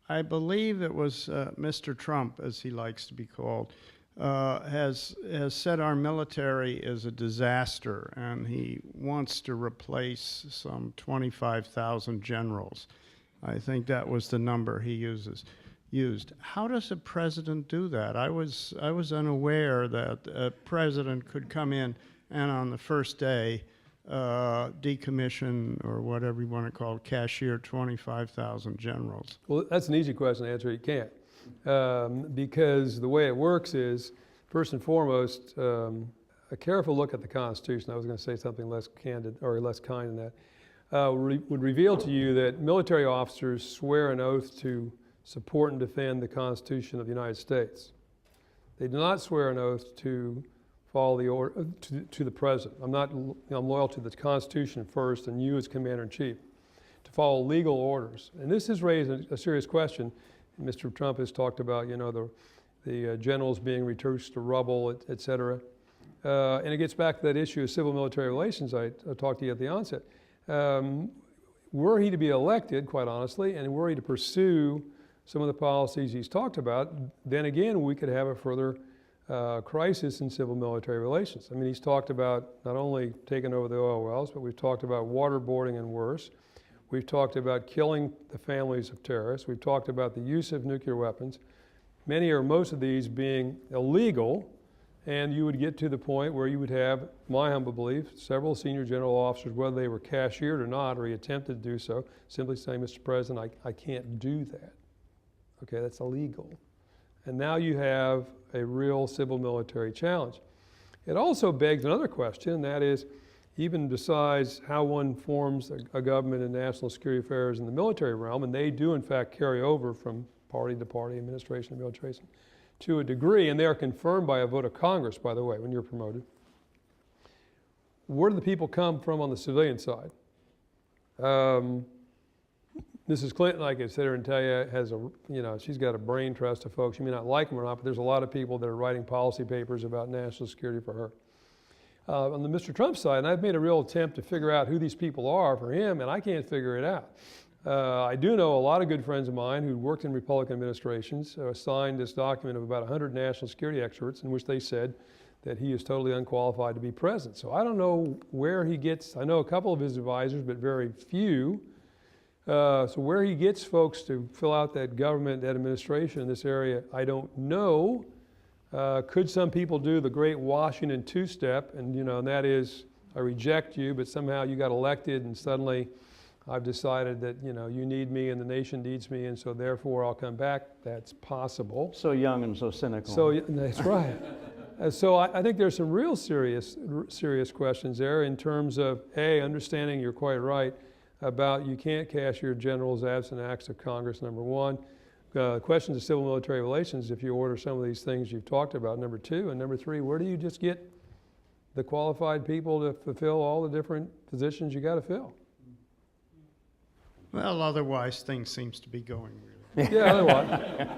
I believe it was Mr. Trump, as he likes to be called, has said our military is a disaster, and he wants to replace some 25,000 generals. I think that was the number he used. How does a president do that? I was unaware that a president could come in and on the first day decommission, or whatever you want to call it, cashier 25,000 generals. Well, that's an easy question to answer. You can't. Because the way it works is, first and foremost, a careful look at the Constitution. I was going to say something less candid or less kind than that. Would reveal to you that military officers swear an oath to support and defend the Constitution of the United States. They do not swear an oath to follow the order to the president. I'm loyal to the Constitution first, and you as Commander-in-Chief, to follow legal orders. And this has raised a serious question. Mr. Trump has talked about, the generals being reduced to rubble, et cetera. And it gets back to that issue of civil-military relations I talked to you at the onset. Were he to be elected, quite honestly, and were he to pursue some of the policies he's talked about, then again, we could have a further crisis in civil-military relations. I mean, he's talked about not only taking over the oil wells, but we've talked about waterboarding and worse. We've talked about killing the families of terrorists. We've talked about the use of nuclear weapons, many or most of these being illegal, and you would get to the point where you would have, my humble belief, several senior general officers, whether they were cashiered or not, or he attempted to do so, simply saying, Mr. President, I can't do that. Okay, that's illegal. And now you have a real civil-military challenge. It also begs another question, and that is, even besides how one forms a government in national security affairs in the military realm, and they do in fact carry over from party to party, administration to administration, to a degree, and they are confirmed by a vote of Congress, by the way, when you're promoted. Where do the people come from on the civilian side? Mrs. Clinton, I could sit here and tell you, has she's got a brain trust of folks. You may not like them or not, but there's a lot of people that are writing policy papers about national security for her. On the Mr. Trump side, and I've made a real attempt to figure out who these people are for him, and I can't figure it out. I do know a lot of good friends of mine who worked in Republican administrations signed this document of about 100 national security experts in which they said that he is totally unqualified to be president. So I don't know where he gets, I know a couple of his advisors, but very few. So where he gets folks to fill out that government, that administration in this area, I don't know. Could some people do the great Washington two-step, and and that is, I reject you, but somehow you got elected and suddenly I've decided that you need me and the nation needs me, and so therefore I'll come back. That's possible. So young and so cynical. So that's right. So I think there's some real serious questions there in terms of, A, understanding, you're quite right, about you can't cashier generals absent acts of Congress, number one. Questions of civil-military relations, if you order some of these things you've talked about, number two. And number three, where do you just get the qualified people to fulfill all the different positions you got to fill? Well, otherwise things seems to be going really. Yeah, otherwise.